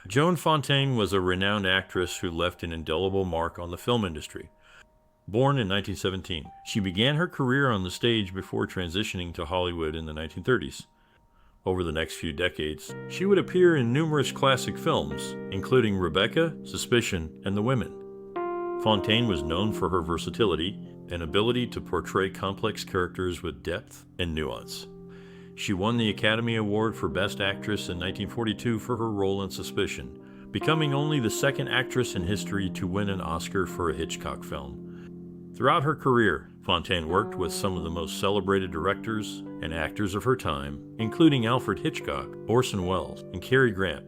Joan Fontaine was a renowned actress who left an indelible mark on the film industry. Born in 1917, she began her career on the stage before transitioning to Hollywood in the 1930s. Over the next few decades, she would appear in numerous classic films, including Rebecca, Suspicion, and The Women. Fontaine was known for her versatility and ability to portray complex characters with depth and nuance. She won the Academy Award for Best Actress in 1942 for her role in Suspicion, becoming only the second actress in history to win an Oscar for a Hitchcock film. Throughout her career, Fontaine worked with some of the most celebrated directors and actors of her time, including Alfred Hitchcock, Orson Welles, and Cary Grant.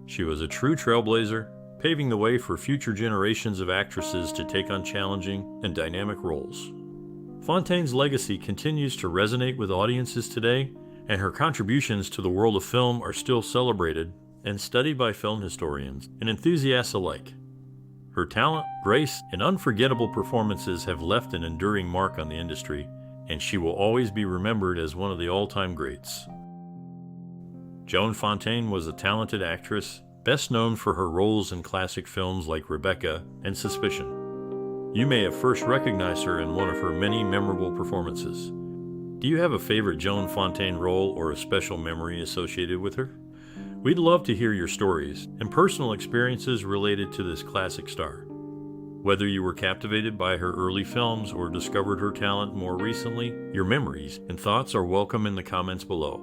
She was a true trailblazer, paving the way for future generations of actresses to take on challenging and dynamic roles. Fontaine's legacy continues to resonate with audiences today, and her contributions to the world of film are still celebrated and studied by film historians and enthusiasts alike. Her talent, grace, and unforgettable performances have left an enduring mark on the industry, and she will always be remembered as one of the all-time greats. Joan Fontaine was a talented actress, best known for her roles in classic films like Rebecca and Suspicion. You may have first recognized her in one of her many memorable performances. Do you have a favorite Joan Fontaine role or a special memory associated with her? We'd love to hear your stories and personal experiences related to this classic star. Whether you were captivated by her early films or discovered her talent more recently, your memories and thoughts are welcome in the comments below.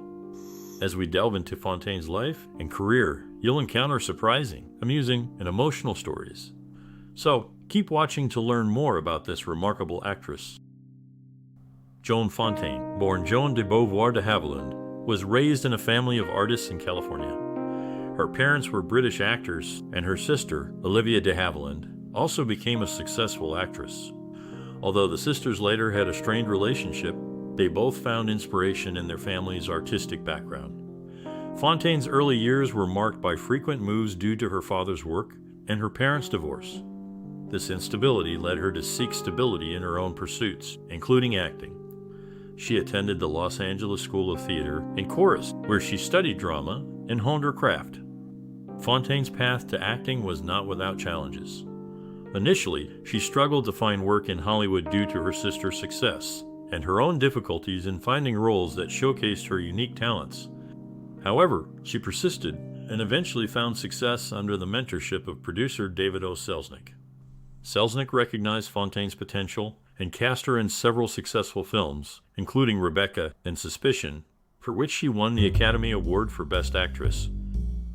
As we delve into Fontaine's life and career, you'll encounter surprising, amusing, and emotional stories. So, keep watching to learn more about this remarkable actress. Joan Fontaine, born Joan de Beauvoir de Havilland, was raised in a family of artists in California. Her parents were British actors, and her sister, Olivia de Havilland, also became a successful actress. Although the sisters later had a strained relationship, they both found inspiration in their family's artistic background. Fontaine's early years were marked by frequent moves due to her father's work and her parents' divorce. This instability led her to seek stability in her own pursuits, including acting. She attended the Los Angeles School of Theater and Chorus, where she studied drama and honed her craft. Fontaine's path to acting was not without challenges. Initially, she struggled to find work in Hollywood due to her sister's success and her own difficulties in finding roles that showcased her unique talents. However, she persisted and eventually found success under the mentorship of producer David O. Selznick. Selznick recognized Fontaine's potential and cast her in several successful films, including Rebecca and Suspicion, for which she won the Academy Award for Best Actress.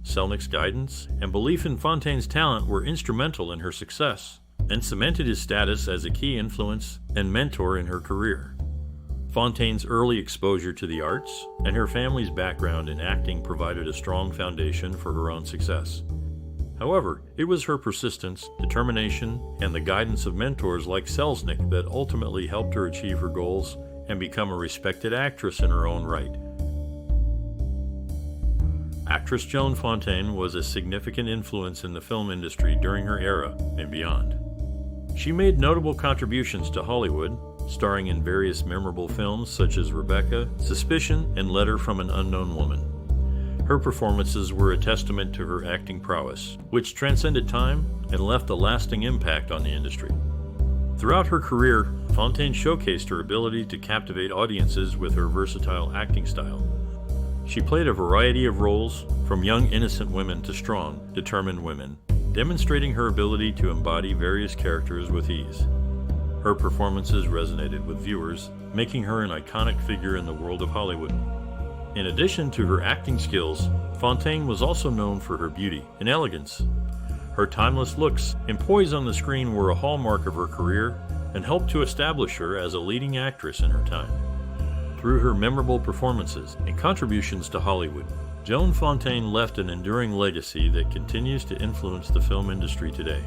Selznick's guidance and belief in Fontaine's talent were instrumental in her success and cemented his status as a key influence and mentor in her career. Fontaine's early exposure to the arts and her family's background in acting provided a strong foundation for her own success. However, it was her persistence, determination, and the guidance of mentors like Selznick that ultimately helped her achieve her goals and become a respected actress in her own right. Actress Joan Fontaine was a significant influence in the film industry during her era and beyond. She made notable contributions to Hollywood, starring in various memorable films such as Rebecca, Suspicion, and Letter from an Unknown Woman. Her performances were a testament to her acting prowess, which transcended time and left a lasting impact on the industry. Throughout her career, Fontaine showcased her ability to captivate audiences with her versatile acting style. She played a variety of roles, from young innocent women to strong, determined women, demonstrating her ability to embody various characters with ease. Her performances resonated with viewers, making her an iconic figure in the world of Hollywood. In addition to her acting skills, Fontaine was also known for her beauty and elegance. Her timeless looks and poise on the screen were a hallmark of her career and helped to establish her as a leading actress in her time. Through her memorable performances and contributions to Hollywood, Joan Fontaine left an enduring legacy that continues to influence the film industry today.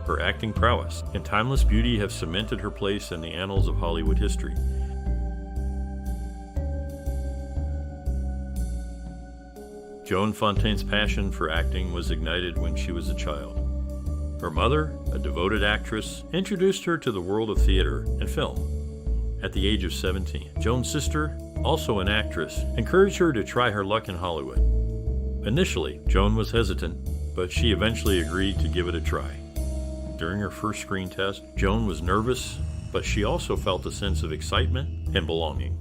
Her acting prowess and timeless beauty have cemented her place in the annals of Hollywood history. Joan Fontaine's passion for acting was ignited when she was a child. Her mother, a devoted actress, introduced her to the world of theater and film. At the age of 17, Joan's sister, also an actress, encouraged her to try her luck in Hollywood. Initially, Joan was hesitant, but she eventually agreed to give it a try. During her first screen test, Joan was nervous, but she also felt a sense of excitement and belonging.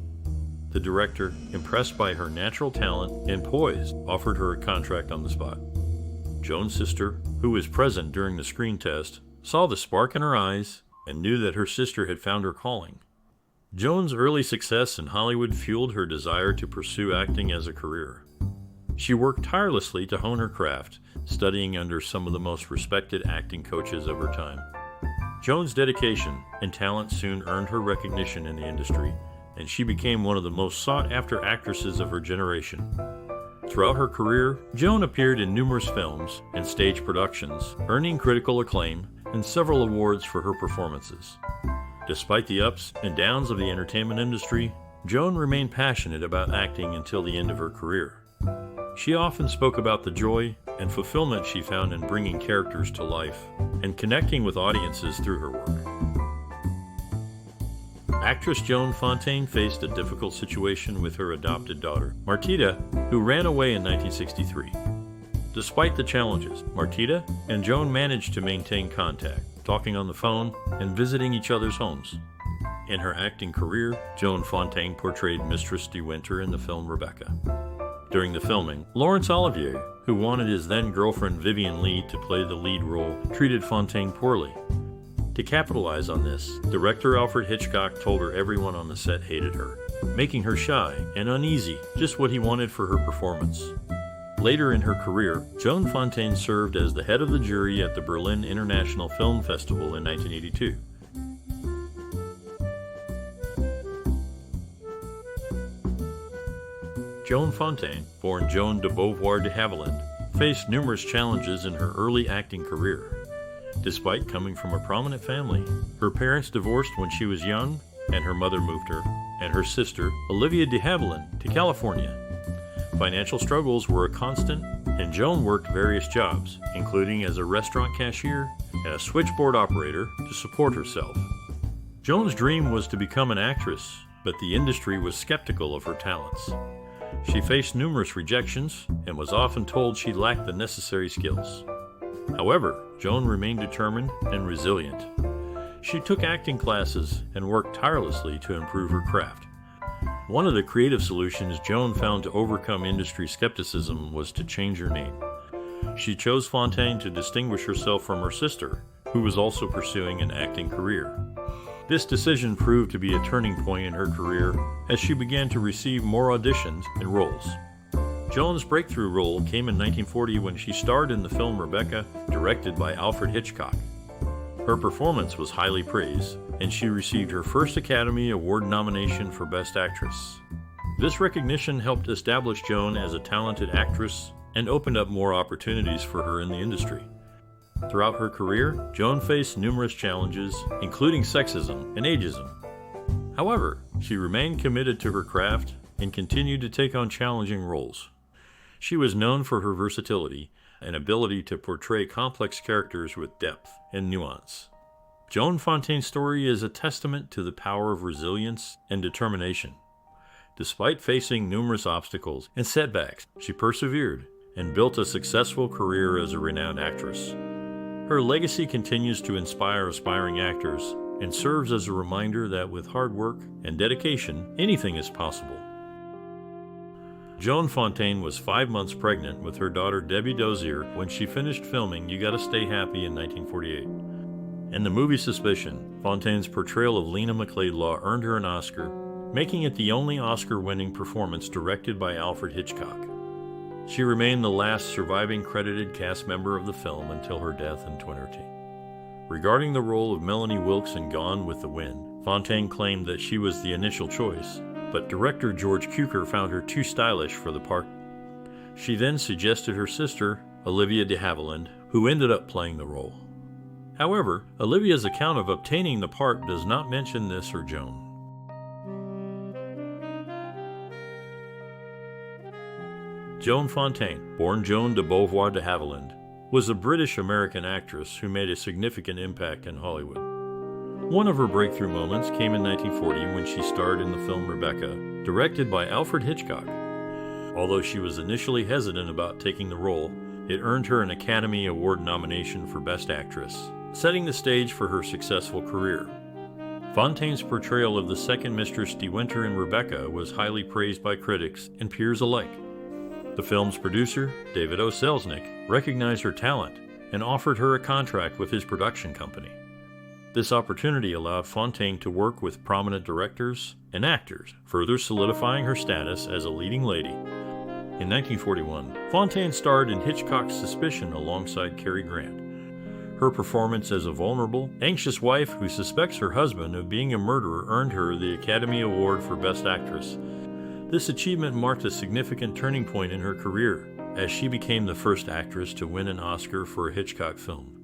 The director, impressed by her natural talent and poise, offered her a contract on the spot. Joan's sister, who was present during the screen test, saw the spark in her eyes and knew that her sister had found her calling. Joan's early success in Hollywood fueled her desire to pursue acting as a career. She worked tirelessly to hone her craft, studying under some of the most respected acting coaches of her time. Joan's dedication and talent soon earned her recognition in the industry, and she became one of the most sought-after actresses of her generation. Throughout her career, Joan appeared in numerous films and stage productions, earning critical acclaim and several awards for her performances. Despite the ups and downs of the entertainment industry, Joan remained passionate about acting until the end of her career. She often spoke about the joy and fulfillment she found in bringing characters to life and connecting with audiences through her work. Actress Joan Fontaine faced a difficult situation with her adopted daughter, Martita, who ran away in 1963. Despite the challenges, Martita and Joan managed to maintain contact, talking on the phone and visiting each other's homes. In her acting career, Joan Fontaine portrayed Mistress de Winter in the film Rebecca. During the filming, Laurence Olivier, who wanted his then-girlfriend Vivien Leigh to play the lead role, treated Fontaine poorly. To capitalize on this, director Alfred Hitchcock told her everyone on the set hated her, making her shy and uneasy, just what he wanted for her performance. Later in her career, Joan Fontaine served as the head of the jury at the Berlin International Film Festival in 1982. Joan Fontaine, born Joan de Beauvoir de Havilland, faced numerous challenges in her early acting career. Despite coming from a prominent family, her parents divorced when she was young, and her mother moved her, and her sister, Olivia de Havilland, to California. Financial struggles were a constant, and Joan worked various jobs, including as a restaurant cashier and a switchboard operator to support herself. Joan's dream was to become an actress, but the industry was skeptical of her talents. She faced numerous rejections and was often told she lacked the necessary skills. However, Joan remained determined and resilient. She took acting classes and worked tirelessly to improve her craft. One of the creative solutions Joan found to overcome industry skepticism was to change her name. She chose Fontaine to distinguish herself from her sister, who was also pursuing an acting career. This decision proved to be a turning point in her career as she began to receive more auditions and roles. Joan's breakthrough role came in 1940 when she starred in the film Rebecca, directed by Alfred Hitchcock. Her performance was highly praised, and she received her first Academy Award nomination for Best Actress. This recognition helped establish Joan as a talented actress and opened up more opportunities for her in the industry. Throughout her career, Joan faced numerous challenges, including sexism and ageism. However, she remained committed to her craft and continued to take on challenging roles. She was known for her versatility and ability to portray complex characters with depth and nuance. Joan Fontaine's story is a testament to the power of resilience and determination. Despite facing numerous obstacles and setbacks, she persevered and built a successful career as a renowned actress. Her legacy continues to inspire aspiring actors and serves as a reminder that with hard work and dedication, anything is possible. Joan Fontaine was 5 months pregnant with her daughter Debbie Dozier when she finished filming You Gotta Stay Happy in 1948. In the movie Suspicion, Fontaine's portrayal of Lena McLeodlaw earned her an Oscar, making it the only Oscar-winning performance directed by Alfred Hitchcock. She remained the last surviving credited cast member of the film until her death in 2013. Regarding the role of Melanie Wilkes in Gone with the Wind, Fontaine claimed that she was the initial choice, but director George Cukor found her too stylish for the part. She then suggested her sister, Olivia de Havilland, who ended up playing the role. However, Olivia's account of obtaining the part does not mention this or Joan. Joan Fontaine, born Joan de Beauvoir de Havilland, was a British-American actress who made a significant impact in Hollywood. One of her breakthrough moments came in 1940 when she starred in the film Rebecca, directed by Alfred Hitchcock. Although she was initially hesitant about taking the role, it earned her an Academy Award nomination for Best Actress, setting the stage for her successful career. Fontaine's portrayal of the second Mistress De Winter in Rebecca was highly praised by critics and peers alike. The film's producer, David O. Selznick, recognized her talent and offered her a contract with his production company. This opportunity allowed Fontaine to work with prominent directors and actors, further solidifying her status as a leading lady. In 1941, Fontaine starred in Hitchcock's Suspicion alongside Cary Grant. Her performance as a vulnerable, anxious wife who suspects her husband of being a murderer earned her the Academy Award for Best Actress. This achievement marked a significant turning point in her career, as she became the first actress to win an Oscar for a Hitchcock film.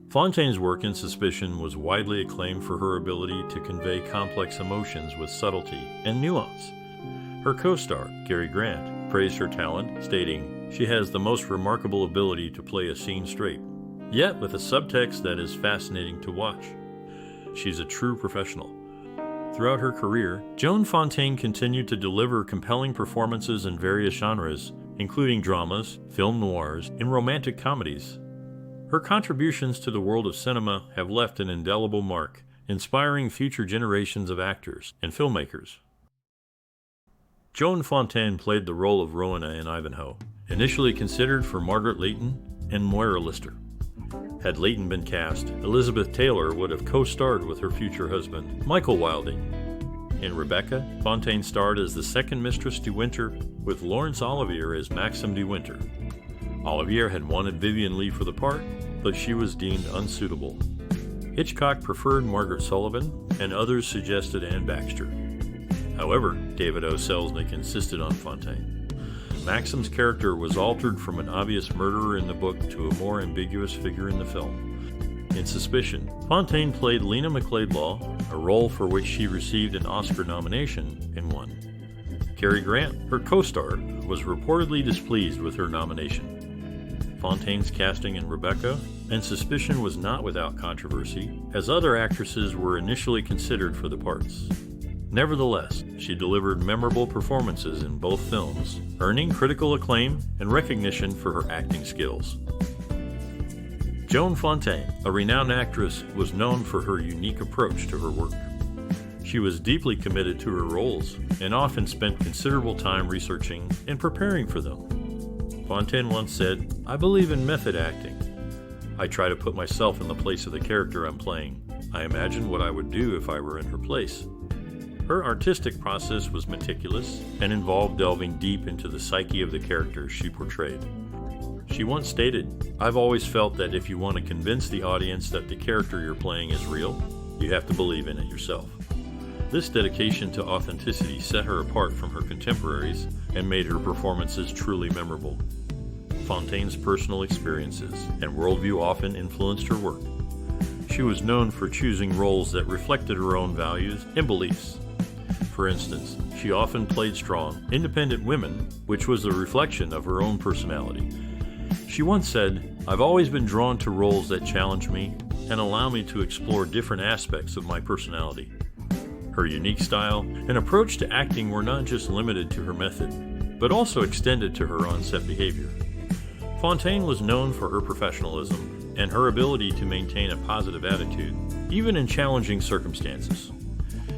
Fontaine's work in Suspicion was widely acclaimed for her ability to convey complex emotions with subtlety and nuance. Her co-star, Cary Grant, praised her talent, stating, "She has the most remarkable ability to play a scene straight, yet with a subtext that is fascinating to watch. She's a true professional." Throughout her career, Joan Fontaine continued to deliver compelling performances in various genres, including dramas, film noirs, and romantic comedies. Her contributions to the world of cinema have left an indelible mark, inspiring future generations of actors and filmmakers. Joan Fontaine played the role of Rowena in Ivanhoe, initially considered for Margaret Leighton and Moira Lister. Had Leighton been cast, Elizabeth Taylor would have co-starred with her future husband, Michael Wilding. In Rebecca, Fontaine starred as the second Mistress De Winter, with Laurence Olivier as Maxim De Winter. Olivier had wanted Vivien Leigh for the part, but she was deemed unsuitable. Hitchcock preferred Margaret Sullivan, and others suggested Anne Baxter. However, David O. Selznick insisted on Fontaine. Maxim's character was altered from an obvious murderer in the book to a more ambiguous figure in the film. In Suspicion, Fontaine played Lena McLeodlaw, a role for which she received an Oscar nomination and won. Cary Grant, her co-star, was reportedly displeased with her nomination. Fontaine's casting in Rebecca and Suspicion was not without controversy, as other actresses were initially considered for the parts. Nevertheless, she delivered memorable performances in both films, earning critical acclaim and recognition for her acting skills. Joan Fontaine, a renowned actress, was known for her unique approach to her work. She was deeply committed to her roles and often spent considerable time researching and preparing for them. Fontaine once said, "I believe in method acting. I try to put myself in the place of the character I'm playing. I imagine what I would do if I were in her place." Her artistic process was meticulous and involved delving deep into the psyche of the character she portrayed. She once stated, "I've always felt that if you want to convince the audience that the character you're playing is real, you have to believe in it yourself." This dedication to authenticity set her apart from her contemporaries and made her performances truly memorable. Fontaine's personal experiences and worldview often influenced her work. She was known for choosing roles that reflected her own values and beliefs. For instance, she often played strong, independent women, which was a reflection of her own personality. She once said, "I've always been drawn to roles that challenge me and allow me to explore different aspects of my personality." Her unique style and approach to acting were not just limited to her method, but also extended to her on-set behavior. Fontaine was known for her professionalism and her ability to maintain a positive attitude, even in challenging circumstances.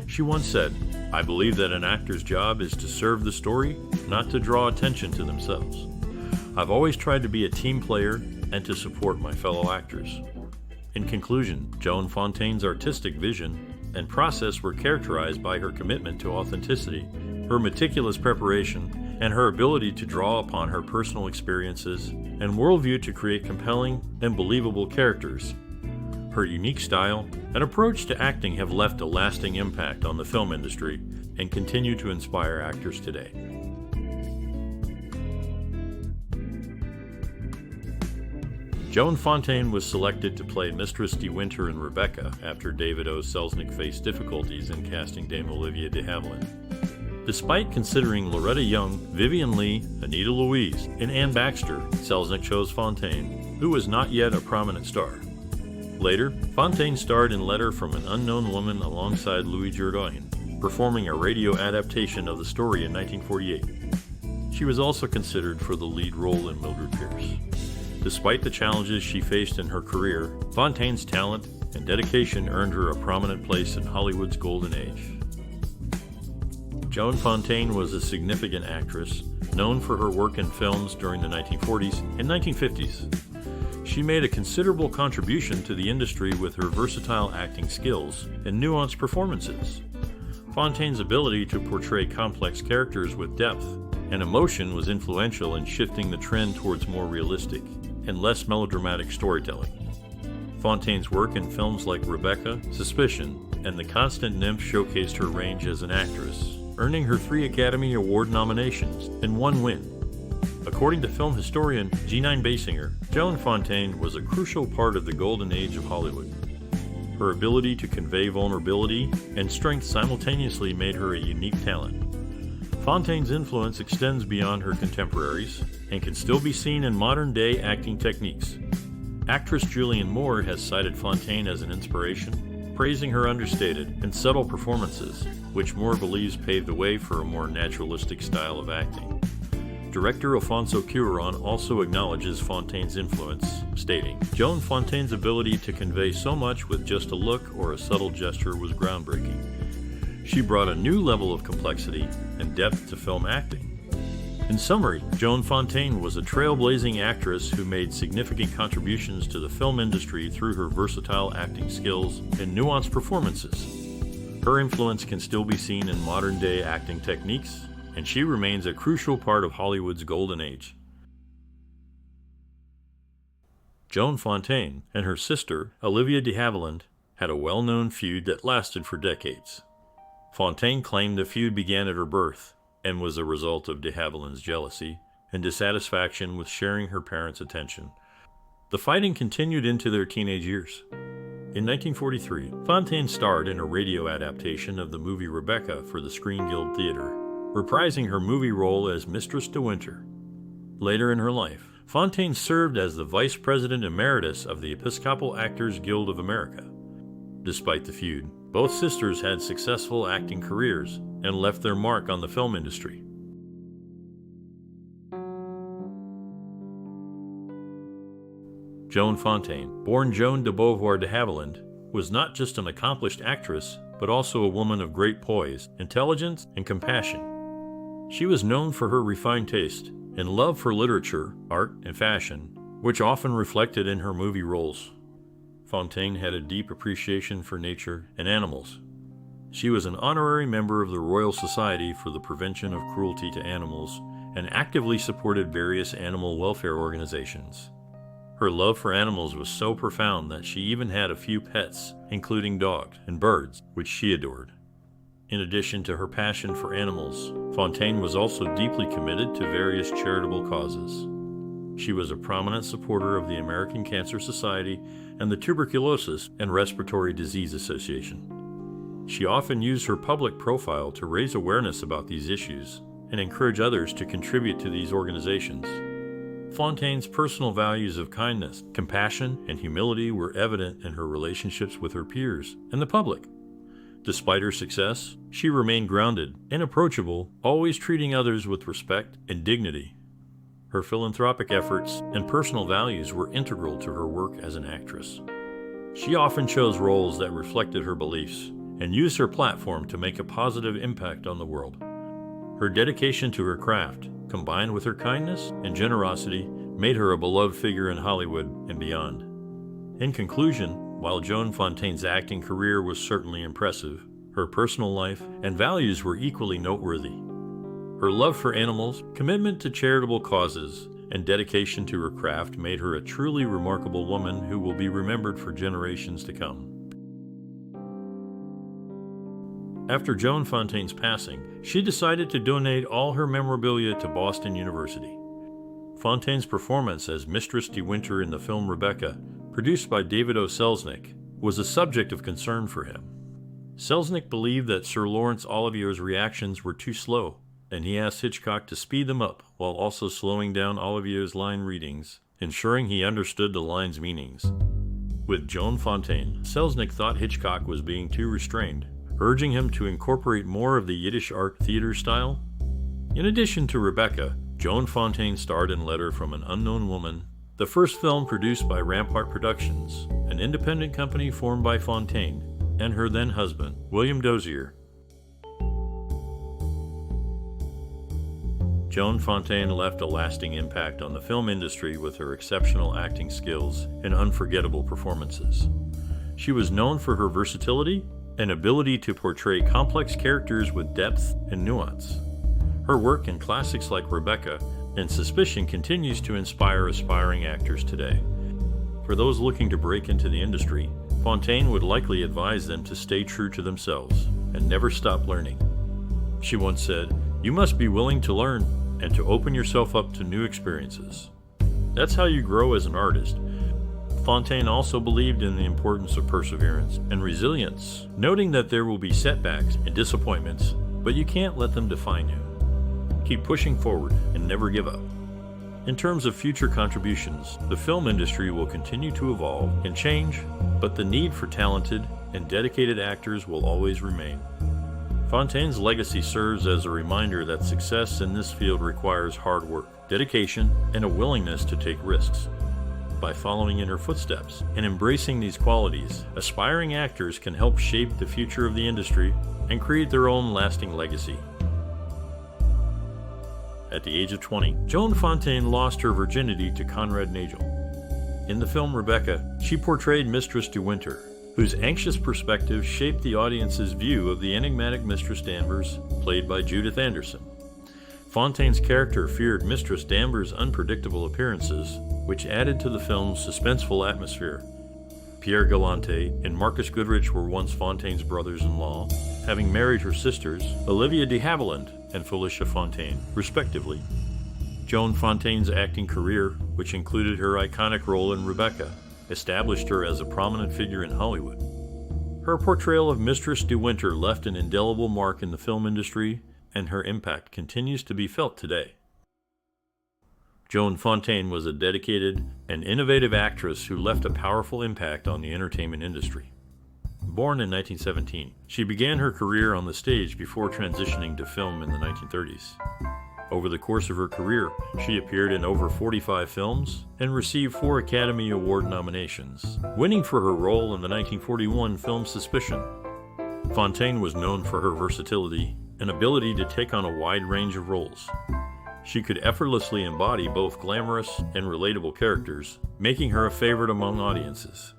She once said, "I believe that an actor's job is to serve the story, not to draw attention to themselves. I've always tried to be a team player and to support my fellow actors." In conclusion, Joan Fontaine's artistic vision and process were characterized by her commitment to authenticity, her meticulous preparation, and her ability to draw upon her personal experiences and worldview to create compelling and believable characters. Her unique style and approach to acting have left a lasting impact on the film industry and continue to inspire actors today. Joan Fontaine was selected to play Mistress De Winter in Rebecca after David O. Selznick faced difficulties in casting Dame Olivia de Havilland. Despite considering Loretta Young, Vivien Leigh, Anita Louise, and Anne Baxter, Selznick chose Fontaine, who was not yet a prominent star. Later, Fontaine starred in Letter from an Unknown Woman alongside Louis Jourdain, performing a radio adaptation of the story in 1948. She She was also considered for the lead role in Mildred Pierce. Despite the challenges she faced in her career, Fontaine's talent and dedication earned her a prominent place in Hollywood's golden age. Joan Fontaine was a significant actress, known for her work in films during the 1940s and 1950s. She made a considerable contribution to the industry with her versatile acting skills and nuanced performances. Fontaine's ability to portray complex characters with depth and emotion was influential in shifting the trend towards more realistic and less melodramatic storytelling. Fontaine's work in films like Rebecca, Suspicion, and The Constant Nymph showcased her range as an actress, earning her 3 Academy Award nominations and 1 win. According to film historian G9 Basinger, Joan Fontaine was a crucial part of the golden age of Hollywood. Her ability to convey vulnerability and strength simultaneously made her a unique talent. Fontaine's influence extends beyond her contemporaries and can still be seen in modern-day acting techniques. Actress Julianne Moore has cited Fontaine as an inspiration, praising her understated and subtle performances, which Moore believes paved the way for a more naturalistic style of acting. Director Alfonso Cuarón also acknowledges Fontaine's influence, stating, "Joan Fontaine's ability to convey so much with just a look or a subtle gesture was groundbreaking. She brought a new level of complexity and depth to film acting." In summary, Joan Fontaine was a trailblazing actress who made significant contributions to the film industry through her versatile acting skills and nuanced performances. Her influence can still be seen in modern-day acting techniques, and she remains a crucial part of Hollywood's golden age. Joan Fontaine and her sister, Olivia de Havilland, had a well-known feud that lasted for decades. Fontaine claimed the feud began at her birth and was a result of de Havilland's jealousy and dissatisfaction with sharing her parents' attention. The fighting continued into their teenage years. In 1943, Fontaine starred in a radio adaptation of the movie Rebecca for the Screen Guild Theater, reprising her movie role as Mistress de Winter. Later in her life, Fontaine served as the Vice President Emeritus of the Episcopal Actors Guild of America. Despite the feud, both sisters had successful acting careers and left their mark on the film industry. Joan Fontaine, born Joan de Beauvoir de Havilland, was not just an accomplished actress, but also a woman of great poise, intelligence, and compassion. She was known for her refined taste and love for literature, art, and fashion, which often reflected in her movie roles. Fontaine had a deep appreciation for nature and animals. She was an honorary member of the Royal Society for the Prevention of Cruelty to Animals and actively supported various animal welfare organizations. Her love for animals was so profound that she even had a few pets, including dogs and birds, which she adored. In addition to her passion for animals, Fontaine was also deeply committed to various charitable causes. She was a prominent supporter of the American Cancer Society and the Tuberculosis and Respiratory Disease Association. She often used her public profile to raise awareness about these issues and encourage others to contribute to these organizations. Fontaine's personal values of kindness, compassion, and humility were evident in her relationships with her peers and the public. Despite her success, she remained grounded and approachable, always treating others with respect and dignity. Her philanthropic efforts and personal values were integral to her work as an actress. She often chose roles that reflected her beliefs and used her platform to make a positive impact on the world. Her dedication to her craft, combined with her kindness and generosity, made her a beloved figure in Hollywood and beyond. In conclusion, while Joan Fontaine's acting career was certainly impressive, her personal life and values were equally noteworthy. Her love for animals, commitment to charitable causes, and dedication to her craft made her a truly remarkable woman who will be remembered for generations to come. After Joan Fontaine's passing, she decided to donate all her memorabilia to Boston University. Fontaine's performance as Mistress de Winter in the film Rebecca, produced by David O. Selznick, was a subject of concern for him. Selznick believed that Sir Laurence Olivier's reactions were too slow, and he asked Hitchcock to speed them up while also slowing down Olivier's line readings, ensuring he understood the line's meanings. With Joan Fontaine, Selznick thought Hitchcock was being too restrained, urging him to incorporate more of the Yiddish art theater style. In addition to Rebecca, Joan Fontaine starred in Letter from an Unknown Woman, the first film produced by Rampart Productions, an independent company formed by Fontaine and her then husband, William Dozier. Joan Fontaine left a lasting impact on the film industry with her exceptional acting skills and unforgettable performances. She was known for her versatility and ability to portray complex characters with depth and nuance. Her work in classics like Rebecca and Suspicion continues to inspire aspiring actors today. For those looking to break into the industry, Fontaine would likely advise them to stay true to themselves and never stop learning. She once said, "You must be willing to learn and to open yourself up to new experiences. That's how you grow as an artist." Fontaine also believed in the importance of perseverance and resilience, noting that there will be setbacks and disappointments, but you can't let them define you. Keep pushing forward and never give up. In terms of future contributions, the film industry will continue to evolve and change, but the need for talented and dedicated actors will always remain. Fontaine's legacy serves as a reminder that success in this field requires hard work, dedication, and a willingness to take risks. By following in her footsteps and embracing these qualities, aspiring actors can help shape the future of the industry and create their own lasting legacy. At the age of 20, Joan Fontaine lost her virginity to Conrad Nagel. In the film Rebecca, she portrayed Mistress de Winter, whose anxious perspective shaped the audience's view of the enigmatic Mistress Danvers, played by Judith Anderson. Fontaine's character feared Mistress Danvers' unpredictable appearances, which added to the film's suspenseful atmosphere. Pierre Galante and Marcus Goodrich were once Fontaine's brothers-in-law, having married her sisters, Olivia de Havilland and Felicia Fontaine, respectively. Joan Fontaine's acting career, which included her iconic role in Rebecca, established her as a prominent figure in Hollywood. Her portrayal of Mistress de Winter left an indelible mark in the film industry, and her impact continues to be felt today. Joan Fontaine was a dedicated and innovative actress who left a powerful impact on the entertainment industry. Born in 1917, she began her career on the stage before transitioning to film in the 1930s. Over the course of her career, she appeared in over 45 films and received 4 Academy Award nominations, winning for her role in the 1941 film Suspicion. Fontaine was known for her versatility and ability to take on a wide range of roles. She could effortlessly embody both glamorous and relatable characters, making her a favorite among audiences.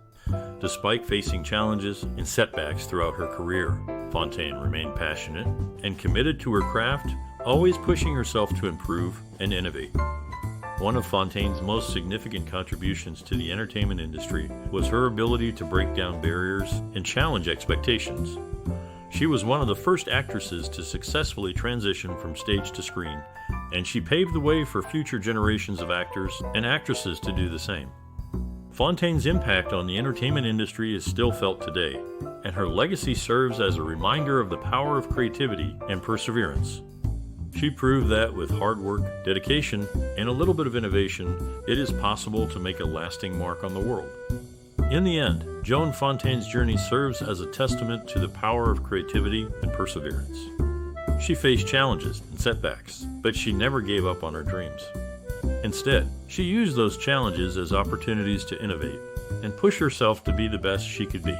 Despite facing challenges and setbacks throughout her career, Fontaine remained passionate and committed to her craft, always pushing herself to improve and innovate. One of Fontaine's most significant contributions to the entertainment industry was her ability to break down barriers and challenge expectations. She was one of the first actresses to successfully transition from stage to screen, and she paved the way for future generations of actors and actresses to do the same. Fontaine's impact on the entertainment industry is still felt today, and her legacy serves as a reminder of the power of creativity and perseverance. She proved that with hard work, dedication, and a little bit of innovation, it is possible to make a lasting mark on the world. In the end, Joan Fontaine's journey serves as a testament to the power of creativity and perseverance. She faced challenges and setbacks, but she never gave up on her dreams. Instead, she used those challenges as opportunities to innovate and push herself to be the best she could be.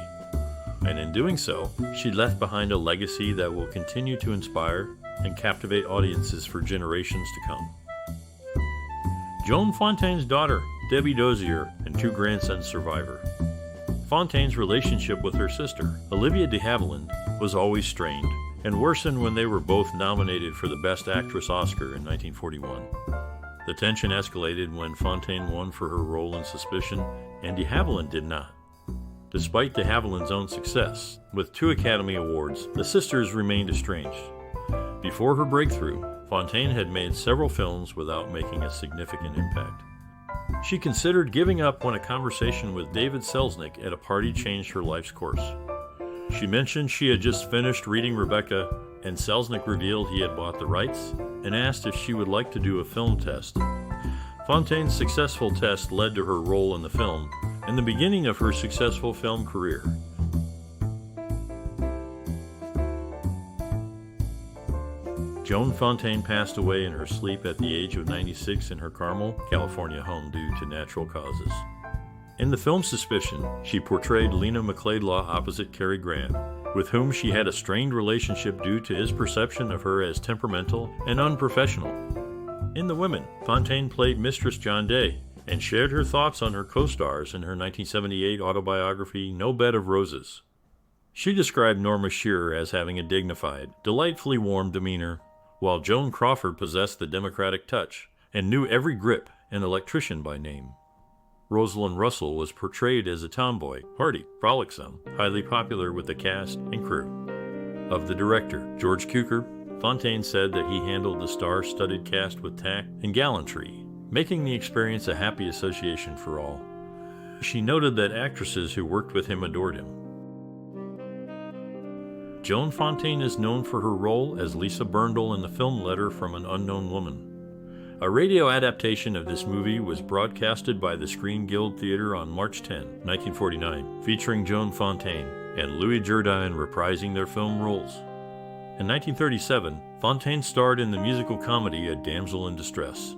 And in doing so, she left behind a legacy that will continue to inspire and captivate audiences for generations to come. Joan Fontaine's daughter, Debbie Dozier, and 2 grandsons survive her. Fontaine's relationship with her sister, Olivia de Havilland, was always strained and worsened when they were both nominated for the Best Actress Oscar in 1941. The tension escalated when Fontaine won for her role in Suspicion, and de Havilland did not. Despite de Havilland's own success, with 2 Academy Awards, the sisters remained estranged. Before her breakthrough, Fontaine had made several films without making a significant impact. She considered giving up when a conversation with David Selznick at a party changed her life's course. She mentioned she had just finished reading Rebecca, and Selznick revealed he had bought the rights and asked if she would like to do a film test. Fontaine's successful test led to her role in the film and the beginning of her successful film career. Joan Fontaine passed away in her sleep at the age of 96 in her Carmel, California home due to natural causes. In the film Suspicion, she portrayed Lena McLeodlaw opposite Cary Grant, with whom she had a strained relationship due to his perception of her as temperamental and unprofessional. In The Women, Fontaine played Mistress John Day and shared her thoughts on her co-stars in her 1978 autobiography No Bed of Roses. She described Norma Shearer as having a dignified, delightfully warm demeanor, while Joan Crawford possessed the democratic touch and knew every grip and electrician by name. Rosalind Russell was portrayed as a tomboy, hearty, frolicsome, highly popular with the cast and crew. Of the director, George Cukor, Fontaine said that he handled the star-studded cast with tact and gallantry, making the experience a happy association for all. She noted that actresses who worked with him adored him. Joan Fontaine is known for her role as Lisa Burndle in the film Letter from an Unknown Woman. A radio adaptation of this movie was broadcasted by the Screen Guild Theater on March 10, 1949, featuring Joan Fontaine and Louis Jourdain reprising their film roles. In 1937, Fontaine starred in the musical comedy A Damsel in Distress.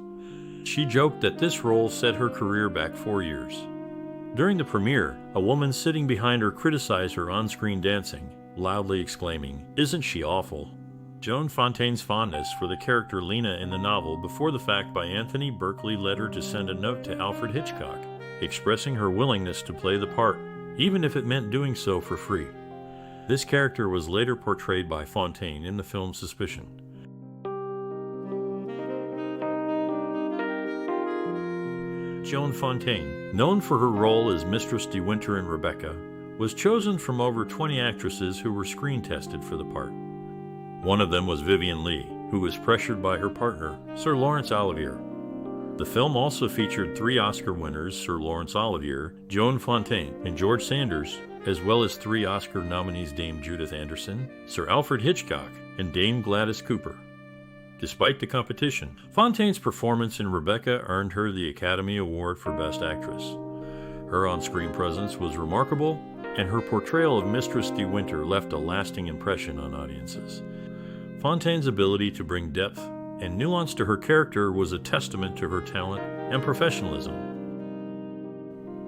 She joked that this role set her career back 4 years. During the premiere, a woman sitting behind her criticized her on-screen dancing, loudly exclaiming, "Isn't she awful?" Joan Fontaine's fondness for the character Lena in the novel Before the Fact by Anthony Berkeley led her to send a note to Alfred Hitchcock, expressing her willingness to play the part, even if it meant doing so for free. This character was later portrayed by Fontaine in the film Suspicion. Joan Fontaine, known for her role as Mistress De Winter in Rebecca, was chosen from over 20 actresses who were screen tested for the part. One of them was Vivien Leigh, who was pressured by her partner, Sir Laurence Olivier. The film also featured 3 Oscar winners, Sir Laurence Olivier, Joan Fontaine, and George Sanders, as well as 3 Oscar nominees Dame Judith Anderson, Sir Alfred Hitchcock, and Dame Gladys Cooper. Despite the competition, Fontaine's performance in Rebecca earned her the Academy Award for Best Actress. Her on-screen presence was remarkable, and her portrayal of Mistress De Winter left a lasting impression on audiences. Fontaine's ability to bring depth and nuance to her character was a testament to her talent and professionalism.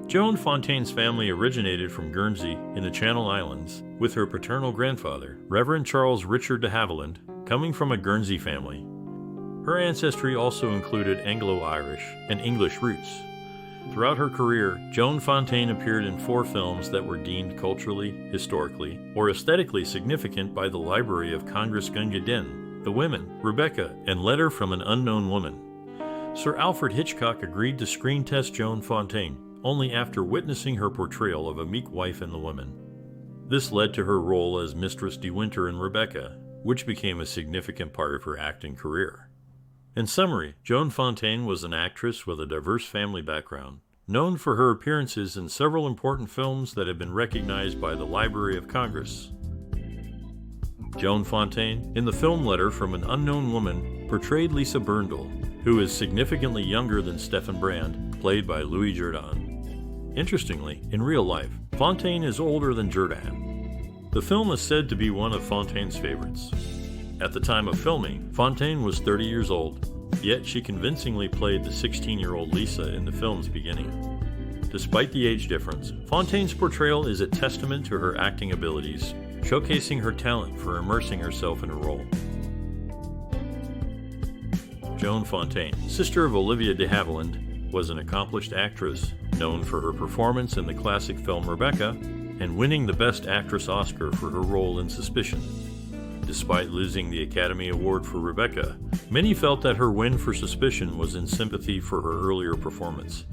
Joan Fontaine's family originated from Guernsey in the Channel Islands, with her paternal grandfather, Reverend Charles Richard de Havilland, coming from a Guernsey family. Her ancestry also included Anglo-Irish and English roots. Throughout her career, Joan Fontaine appeared in 4 films that were deemed culturally, historically, or aesthetically significant by the Library of Congress Gunga Din, The Women, Rebecca, and Letter from an Unknown Woman. Sir Alfred Hitchcock agreed to screen test Joan Fontaine only after witnessing her portrayal of a meek wife in The Women. This led to her role as Mistress De Winter in Rebecca, which became a significant part of her acting career. In summary, Joan Fontaine was an actress with a diverse family background, known for her appearances in several important films that have been recognized by the Library of Congress. Joan Fontaine, in the film Letter from an Unknown Woman, portrayed Lisa Burndle, who is significantly younger than Stephen Brand, played by Louis Jourdain. Interestingly, in real life, Fontaine is older than Jourdain. The film is said to be one of Fontaine's favorites. At the time of filming, Fontaine was 30 years old, yet she convincingly played the 16-year-old Lisa in the film's beginning. Despite the age difference, Fontaine's portrayal is a testament to her acting abilities, showcasing her talent for immersing herself in a role. Joan Fontaine, sister of Olivia de Havilland, was an accomplished actress, known for her performance in the classic film Rebecca, and winning the Best Actress Oscar for her role in Suspicion. Despite losing the Academy Award for Rebecca, many felt that her win for Suspicion was in sympathy for her earlier performance.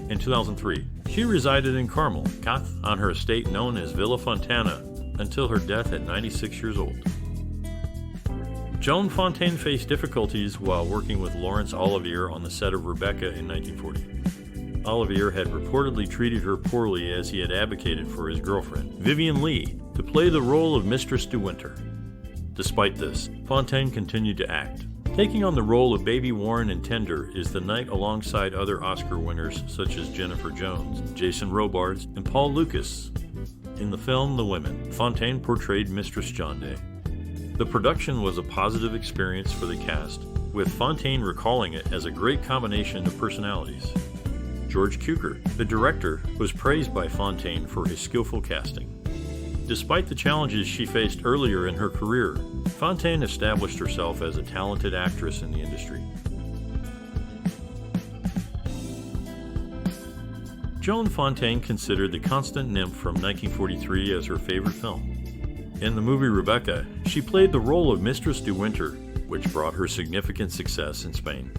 In 2003, she resided in Carmel, on her estate known as Villa Fontana, until her death at 96 years old. Joan Fontaine faced difficulties while working with Laurence Olivier on the set of Rebecca in 1940. Olivier had reportedly treated her poorly as he had advocated for his girlfriend, Vivien Leigh, to play the role of Mistress De Winter. Despite this, Fontaine continued to act. Taking on the role of Baby Warren in Tender is the night alongside other Oscar winners such as Jennifer Jones, Jason Robards, and Paul Lucas. In the film The Women, Fontaine portrayed Mistress John Day. The production was a positive experience for the cast, with Fontaine recalling it as a great combination of personalities. George Cukor, the director, was praised by Fontaine for his skillful casting. Despite the challenges she faced earlier in her career, Fontaine established herself as a talented actress in the industry. Joan Fontaine considered The Constant Nymph from 1943 as her favorite film. In the movie Rebecca, she played the role of Mistress de Winter, which brought her significant success in Spain.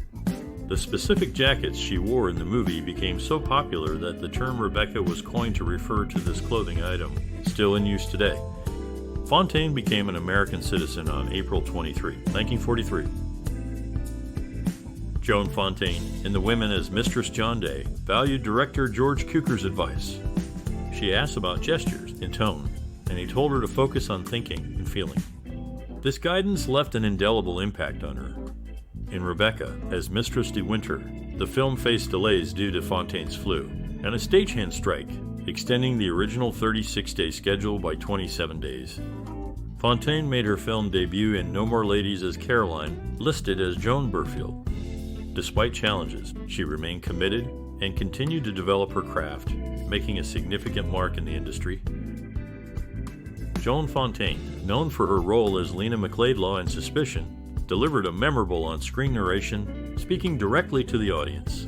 The specific jackets she wore in the movie became so popular that the term Rebecca was coined to refer to this clothing item, still in use today. Fontaine became an American citizen on April 23, 1943. Joan Fontaine, in The Women as Mistress John Day, valued director George Cukor's advice. She asked about gestures and tone, and he told her to focus on thinking and feeling. This guidance left an indelible impact on her. In Rebecca, as Mistress de Winter, the film faced delays due to Fontaine's flu and a stagehand strike, extending the original 36-day schedule by 27 days. Fontaine made her film debut in No More Ladies as Caroline, listed as Joan Burfield. Despite challenges, she remained committed and continued to develop her craft, making a significant mark in the industry. Joan Fontaine, known for her role as Lena McLeodlaw in Suspicion, delivered a memorable on-screen narration, speaking directly to the audience.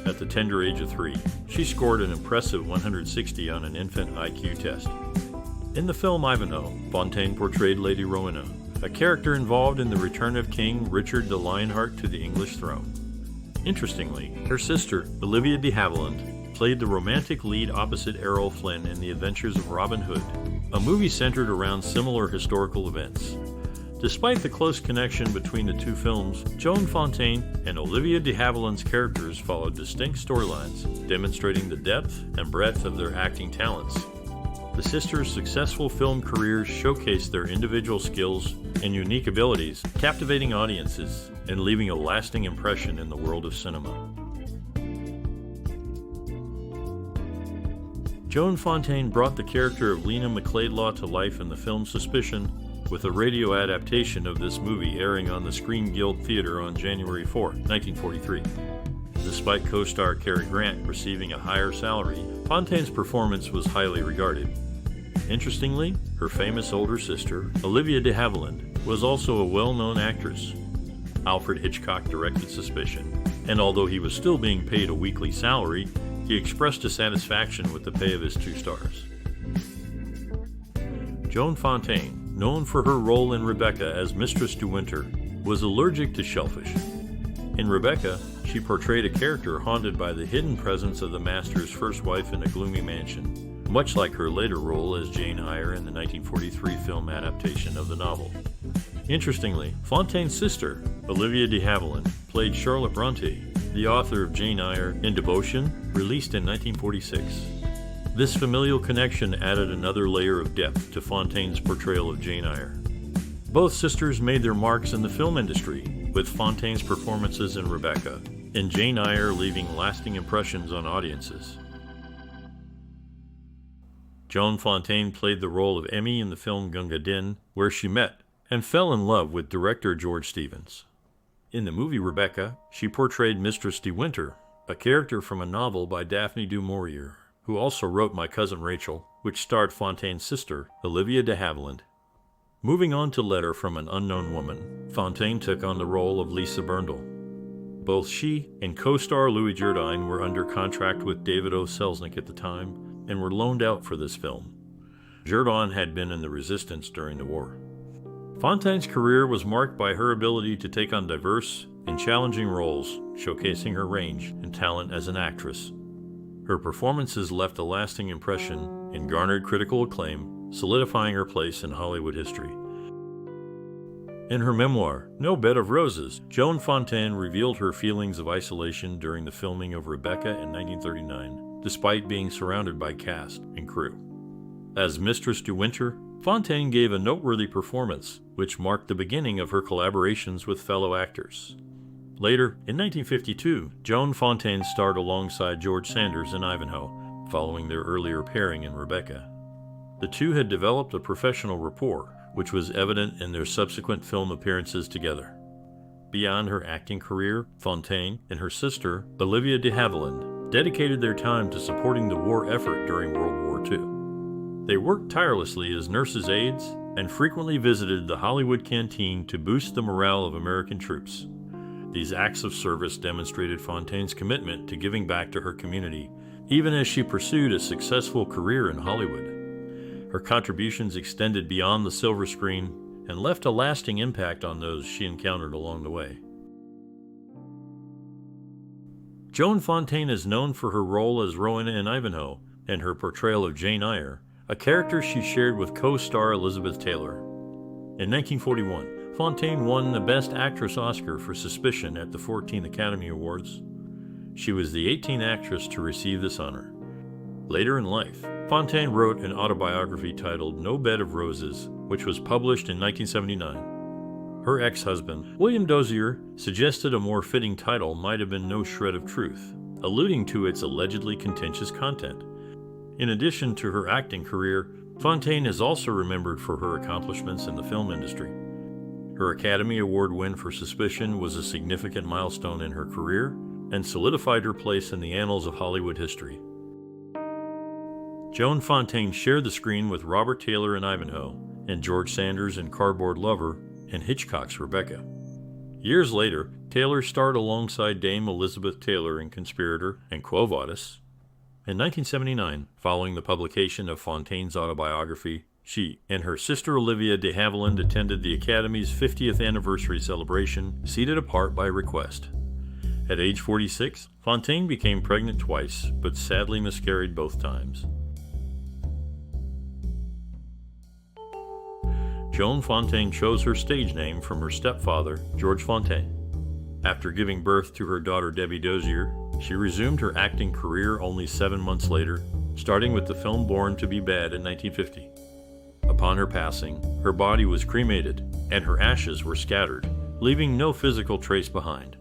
At the tender age of 3, she scored an impressive 160 on an infant IQ test. In the film Ivanhoe, Fontaine portrayed Lady Rowena, a character involved in the return of King Richard the Lionheart to the English throne. Interestingly, her sister, Olivia de Havilland, played the romantic lead opposite Errol Flynn in The Adventures of Robin Hood, a movie centered around similar historical events. Despite the close connection between the two films, Joan Fontaine and Olivia de Havilland's characters followed distinct storylines, demonstrating the depth and breadth of their acting talents. The sisters' successful film careers showcased their individual skills and unique abilities, captivating audiences and leaving a lasting impression in the world of cinema. Joan Fontaine brought the character of Lena McLeodlaw to life in the film Suspicion, with a radio adaptation of this movie airing on the Screen Guild Theater on January 4, 1943. Despite co-star Cary Grant receiving a higher salary, Fontaine's performance was highly regarded. Interestingly, her famous older sister, Olivia de Havilland, was also a well-known actress. Alfred Hitchcock directed Suspicion, and although he was still being paid a weekly salary, he expressed dissatisfaction with the pay of his 2 stars. Joan Fontaine, known for her role in Rebecca as Mistress de Winter, was allergic to shellfish. In Rebecca, she portrayed a character haunted by the hidden presence of the master's first wife in a gloomy mansion, much like her later role as Jane Eyre in the 1943 film adaptation of the novel. Interestingly, Fontaine's sister, Olivia de Havilland, played Charlotte Bronte, the author of Jane Eyre in Devotion, released in 1946. This familial connection added another layer of depth to Fontaine's portrayal of Jane Eyre. Both sisters made their marks in the film industry, with Fontaine's performances in Rebecca and Jane Eyre leaving lasting impressions on audiences. Joan Fontaine played the role of Emmy in the film Gunga Din, where she met and fell in love with director George Stevens. In the movie Rebecca, she portrayed Mistress de Winter, a character from a novel by Daphne du Maurier, who also wrote My Cousin Rachel, which starred Fontaine's sister, Olivia de Havilland. Moving on to Letter from an Unknown Woman, Fontaine took on the role of Lisa Berndl. Both she and co-star Louis Jourdain were under contract with David O. Selznick at the time and were loaned out for this film. Jourdain had been in the resistance during the war. Fontaine's career was marked by her ability to take on diverse and challenging roles, showcasing her range and talent as an actress. Her performances left a lasting impression and garnered critical acclaim, solidifying her place in Hollywood history. In her memoir, No Bed of Roses, Joan Fontaine revealed her feelings of isolation during the filming of Rebecca in 1939, despite being surrounded by cast and crew. As Mistress de Winter, Fontaine gave a noteworthy performance, which marked the beginning of her collaborations with fellow actors. Later, in 1952, Joan Fontaine starred alongside George Sanders in Ivanhoe, following their earlier pairing in Rebecca. The two had developed a professional rapport, which was evident in their subsequent film appearances together. Beyond her acting career, Fontaine and her sister, Olivia de Havilland, dedicated their time to supporting the war effort during World War II. They worked tirelessly as nurses' aides and frequently visited the Hollywood canteen to boost the morale of American troops. These acts of service demonstrated Fontaine's commitment to giving back to her community, even as she pursued a successful career in Hollywood. Her contributions extended beyond the silver screen and left a lasting impact on those she encountered along the way. Joan Fontaine is known for her role as Rowena in Ivanhoe and her portrayal of Jane Eyre, a character she shared with co-star Elizabeth Taylor. In 1941, Fontaine won the Best Actress Oscar for Suspicion at the 14th Academy Awards. She was the 18th actress to receive this honor. Later in life, Fontaine wrote an autobiography titled No Bed of Roses, which was published in 1979. Her ex-husband, William Dozier, suggested a more fitting title might have been No Shred of Truth, alluding to its allegedly contentious content. In addition to her acting career, Fontaine is also remembered for her accomplishments in the film industry. Her Academy Award win for Suspicion was a significant milestone in her career and solidified her place in the annals of Hollywood history. Joan Fontaine shared the screen with Robert Taylor in Ivanhoe and George Sanders in Cardboard Lover and Hitchcock's Rebecca. Years later, Taylor starred alongside Dame Elizabeth Taylor in Conspirator and Quo Vadis. In 1979, following the publication of Fontaine's autobiography, she and her sister Olivia de Havilland attended the Academy's 50th anniversary celebration, seated apart by request. At age 46, Fontaine became pregnant twice, but sadly miscarried both times. Joan Fontaine chose her stage name from her stepfather, George Fontaine. After giving birth to her daughter Debbie Dozier, she resumed her acting career only 7 months later, starting with the film Born to be Bad in 1950. Upon her passing, her body was cremated, and her ashes were scattered, leaving no physical trace behind.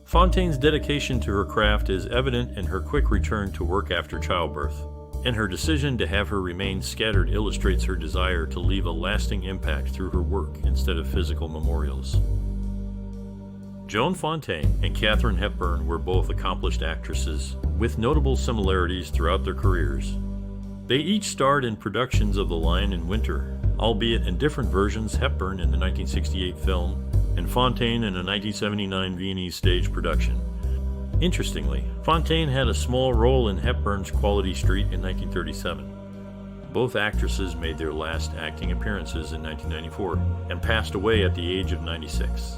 Fontaine's dedication to her craft is evident in her quick return to work after childbirth, and her decision to have her remains scattered illustrates her desire to leave a lasting impact through her work instead of physical memorials. Joan Fontaine and Katharine Hepburn were both accomplished actresses, with notable similarities throughout their careers. They each starred in productions of The Lion in Winter, albeit in different versions, Hepburn in the 1968 film, and Fontaine in a 1979 Viennese stage production. Interestingly, Fontaine had a small role in Hepburn's Quality Street in 1937. Both actresses made their last acting appearances in 1994 and passed away at the age of 96.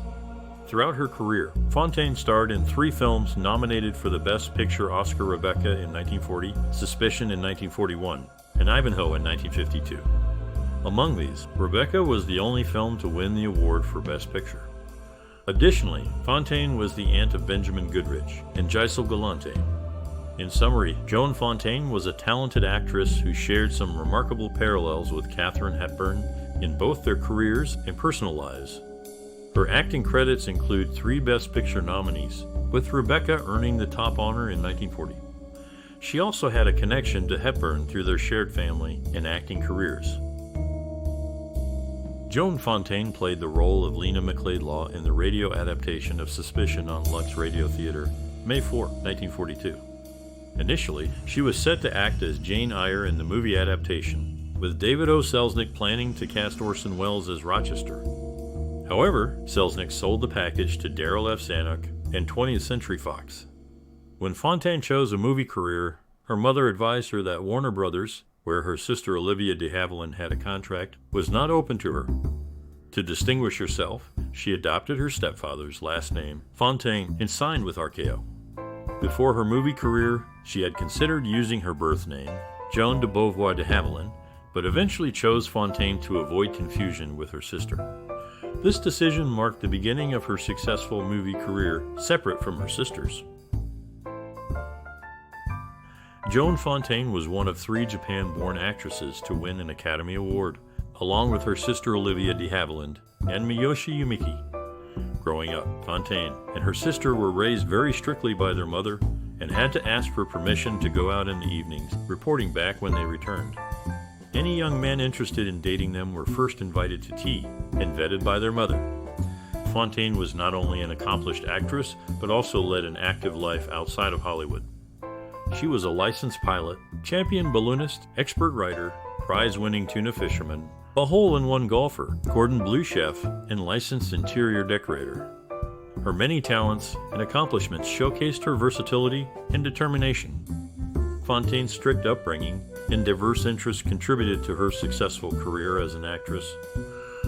Throughout her career, Fontaine starred in 3 films nominated for the Best Picture Oscar: Rebecca in 1940, Suspicion in 1941, and Ivanhoe in 1952. Among these, Rebecca was the only film to win the award for Best Picture. Additionally, Fontaine was the aunt of Benjamin Goodrich and Giselle Galante. In summary, Joan Fontaine was a talented actress who shared some remarkable parallels with Katharine Hepburn in both their careers and personal lives. Her acting credits include 3 Best Picture nominees, with Rebecca earning the top honor in 1940. She also had a connection to Hepburn through their shared family and acting careers. Joan Fontaine played the role of Lena McLeodlaw in the radio adaptation of Suspicion on Lux Radio Theater, May 4, 1942. Initially, she was set to act as Jane Eyre in the movie adaptation, with David O. Selznick planning to cast Orson Welles as Rochester. However, Selznick sold the package to Darrell F. Zanuck and 20th Century Fox. When Fontaine chose a movie career, her mother advised her that Warner Brothers, where her sister Olivia de Havilland had a contract, was not open to her. To distinguish herself, she adopted her stepfather's last name, Fontaine, and signed with RKO. Before her movie career, she had considered using her birth name, Joan de Beauvoir de Havilland, but eventually chose Fontaine to avoid confusion with her sister. This decision marked the beginning of her successful movie career, separate from her sister's. Joan Fontaine was one of 3 Japan-born actresses to win an Academy Award, along with her sister Olivia de Havilland and Miyoshi Yumiki. Growing up, Fontaine and her sister were raised very strictly by their mother and had to ask for permission to go out in the evenings, reporting back when they returned. Any young men interested in dating them were first invited to tea and vetted by their mother. Fontaine was not only an accomplished actress, but also led an active life outside of Hollywood. She was a licensed pilot, champion balloonist, expert writer, prize-winning tuna fisherman, a hole-in-one golfer, cordon bleu chef, and licensed interior decorator. Her many talents and accomplishments showcased her versatility and determination. Fontaine's strict upbringing and diverse interests contributed to her successful career as an actress.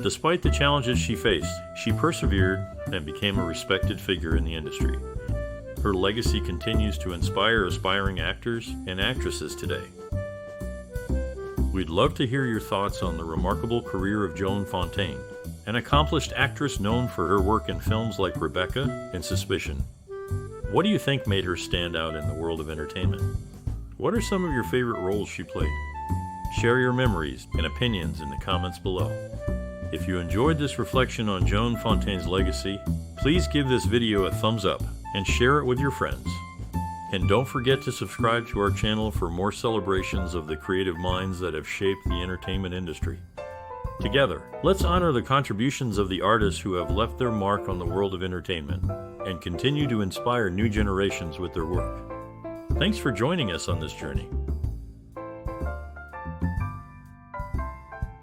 Despite the challenges she faced, she persevered and became a respected figure in the industry. Her legacy continues to inspire aspiring actors and actresses today. We'd love to hear your thoughts on the remarkable career of Joan Fontaine, an accomplished actress known for her work in films like Rebecca and Suspicion. What do you think made her stand out in the world of entertainment? What are some of your favorite roles she played? Share your memories and opinions in the comments below. If you enjoyed this reflection on Joan Fontaine's legacy, please give this video a thumbs up and share it with your friends. And don't forget to subscribe to our channel for more celebrations of the creative minds that have shaped the entertainment industry. Together, let's honor the contributions of the artists who have left their mark on the world of entertainment and continue to inspire new generations with their work. Thanks for joining us on this journey.